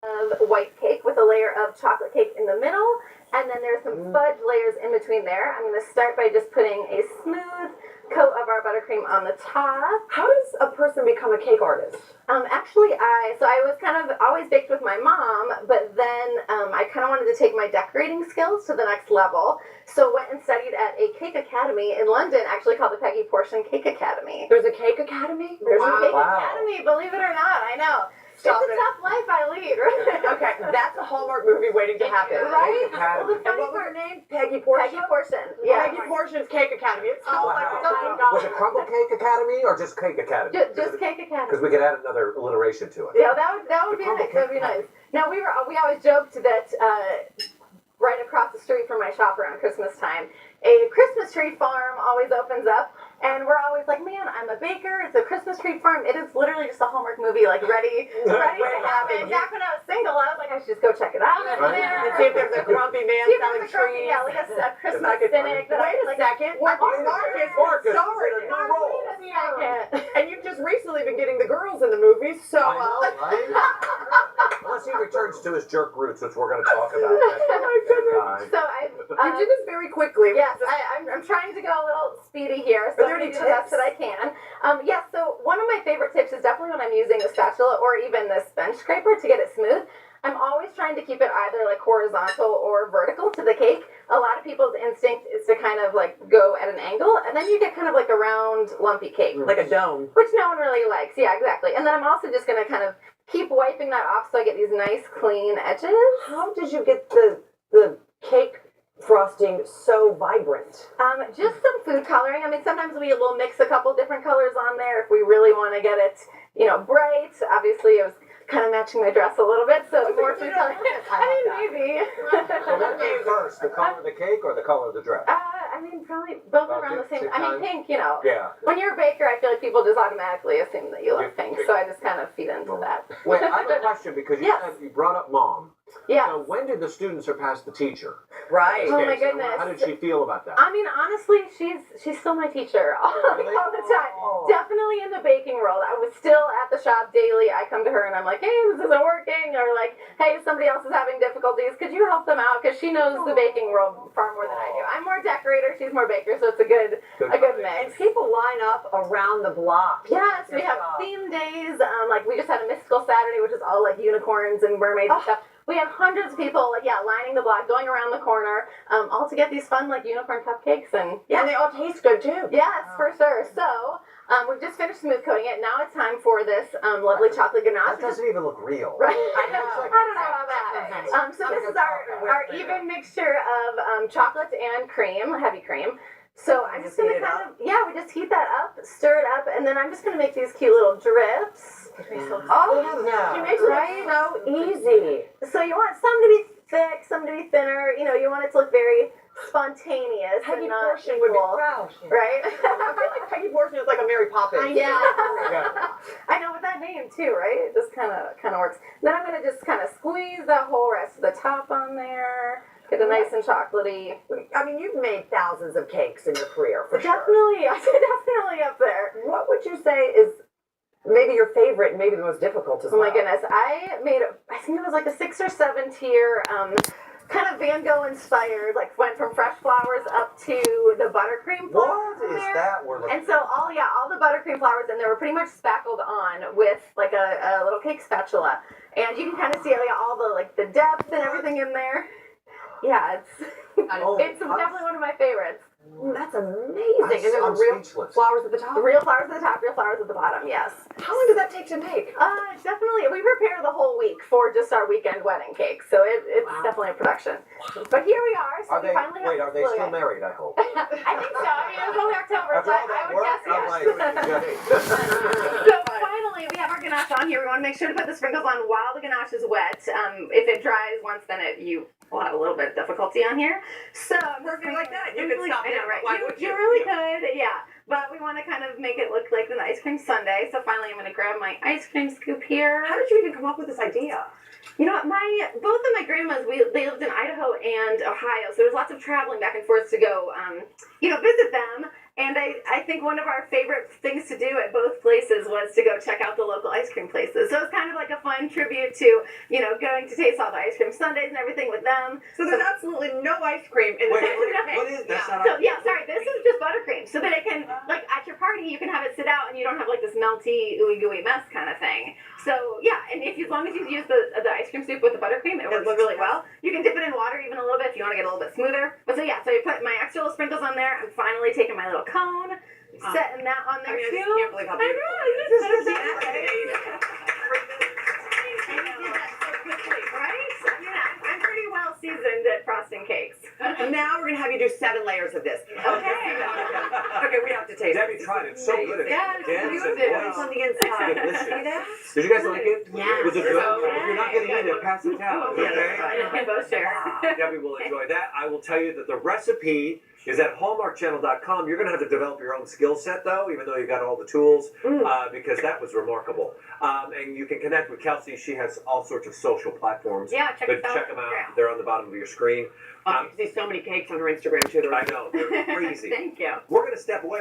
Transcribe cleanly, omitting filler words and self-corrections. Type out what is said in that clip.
of white cake with a layer of chocolate cake in the middle, and then there's some fudge layers in between there. I'm going to start by just putting a smooth coat of our buttercream on the top. How does a person become a cake artist? Actually, I was kind of always baked with my mom, but then I kind of wanted to take my decorating skills to the next level. So went and studied at a cake academy in London, actually called the Peggy Portion Cake Academy. There's a cake academy? There's a cake academy, believe it or not. I know. Stop it's a it. tough life I lead, right? Okay, that's a Hallmark movie waiting to happen. Right? Academy. Well, the And funny what was part, her name? Peggy Portia? Peggy Portion. Yeah. Peggy Portion's Cake Academy. It sounds like a Wow. dumb Was it Crumble Cake Academy or just Cake Academy? Just Cake Academy. Because we could add another alliteration to it. Yeah, that would be nice. That would be nice. Now we always joked that right across the street from my shop around Christmas time, a Christmas tree farm always opens up, and we're always like, man, I'm a baker. It's a Christmas tree farm. It is literally just a Hallmark movie, like ready to happen. Back when I was single, I was like, I should just go check it out. Right. And see if there's a grumpy man selling trees. Yeah, like a Christmas cynic. Wait a second. Marcus Sorry. is in a new role. And you've just recently been getting the girls in the movies, so I know, right? Unless he returns to his jerk roots, which we're going to talk about next Oh my goodness. time. So you did this very quickly. Yes, I'm trying to go a little speedy here, so Are there I'm any going to do the best tips? that I can. So one of my favorite tips is definitely when I'm using a spatula or even this bench scraper to get it smooth. I'm always trying to keep it either like horizontal or vertical to the cake. A lot of people's instinct is to kind of like go at an angle, and then you get kind of like a round, lumpy cake, Like a dome. which no one really likes. Yeah, exactly. And then I'm also just going to kind of keep wiping that off so I get these nice, clean edges. How did you get the cake frosting so vibrant? Just some food coloring. I mean, sometimes will mix a couple different colors on there if we really want to get it, bright. Obviously, it was kind of matching my dress a little bit, so more food coloring. I mean, maybe. So what came first, the color of the cake or the color of the dress? Probably both About around the same. same I mean, time? pink. Yeah. When you're a baker, I feel like people just automatically assume that you love pink, so I just kind of feed into that. Wait, I have a question because you Yes. said you brought up mom. Yeah. So when did the student surpass the teacher? Right. Oh my Okay, so goodness. How did she feel about that? I mean, honestly, she's still my teacher all Really? the time. Oh. Definitely in the baking world. I was still at the shop daily. I come to her and I'm like, hey, this isn't working, or like, hey, somebody else is having difficulties. Could you help them out? Because she knows the baking world far more than I do. I'm more decorator. She's more baker, so it's a good And mix. people line up around the block. Yes, we have theme days. Like we just had a mystical Saturday, which is all like unicorns and mermaids and stuff. We have hundreds of people, lining the block, going around the corner, all to get these fun, unicorn cupcakes. And And they all taste good too. yes, for sure. So, we've just finished smooth coating it. Now it's time for this lovely chocolate ganache. That doesn't even look real. Right? I don't know about that. So this is our even mixture of chocolate and cream, heavy cream. So I'm just going to we just heat that up, stir it up, and then I'm just going to make these cute little drips. Oh, she makes Right? it so easy. So you want some to be thick, some to be thinner. You want it to look very spontaneous Peggy and not Portion would be equal. proud. Right? I feel like Peggy Portion is like a Mary Poppins. Yeah. Yeah. I know with that name too, right? It just kind of works. Then I'm gonna just kind of squeeze that whole rest of the top on there. Get it nice and chocolatey. I mean, you've made thousands of cakes in your career, for sure. Definitely, definitely up there. What would you say is maybe your favorite and maybe the most difficult as Oh well? my goodness, I think it was like a 6 or 7 tier, kind of Van Gogh inspired. Like went from fresh flowers up to the buttercream flowers. What is that we're looking And so all the buttercream flowers, and they were pretty much spackled on with like a little cake spatula, and you can kind of see all the depth and everything in there. Yeah, it's definitely one of my favorites. That's amazing. And there I'm were real speechless. flowers at the top? Real flowers at the top, real flowers at the bottom. Yes. How long did that take to make? Definitely. We prepare the whole week for just our weekend wedding cake, so it's definitely a production. But here we are. So Are we they, finally have are they this still little- married, I hope? I think so. I mean, it was only October, After but all I that would guess work, I'm yes. like, So finally, we have our ganache on here. We want to make sure to put the sprinkles on while the ganache is wet. If it dries once, then you will have a little bit of difficulty on here. So Perfect like that. You could stop I know, there, right? but why would You you? really could, yeah. But we want to kind of make it look like an ice cream sundae. So finally, I'm going to grab my ice cream scoop here. How did you even come up with this idea? You know what? Both of my grandmas, they lived in Idaho and Ohio, so there was lots of traveling back and forth to go, visit them. And I think one of our favorite things to do at both places was to go check out the local ice cream places. So it's kind of like a fun tribute to, going to taste all the ice cream sundaes and everything with them. So there's absolutely no ice cream in the Wait, what is that's not? So yeah, sorry, this is just buttercream. So that it can, like at your party, you can have it sit out and you don't have like this melty, ooey gooey mess kind of thing. So yeah, and if as long as you use the ice cream soup with the buttercream, it works really well. You can dip it in water even a little bit if you want to get a little bit smoother. But so yeah, so you put my extra little sprinkles on there. I'm finally taking my little cone, setting that on there I too. just can't believe how I beautiful know, it isn't is. it so cute? And you did that so quickly, right? I mean, I'm pretty well seasoned at frosting cakes. And now we're gonna have you do 7 layers of this. Okay. Okay, we have to taste Debbie tried it. It's so good. Yeah, it's Dance and beautiful. voice. on the inside. Delicious. See that? Did you guys like it? Yeah. Was it good? Okay. If you're not getting in it, pass it down. Yeah, Okay. we can both share. Debbie will enjoy that. I will tell you that the recipe is at hallmarkchannel.com. You're going to have to develop your own skill set, though, even though you got all the tools, because that was remarkable. And you can connect with Kelsey. She has all sorts of social platforms. Yeah, check But us out. check them out. They're on the bottom of your screen. You see so many cakes on her Instagram too. I know. They're crazy. Thank you. We're going to step away.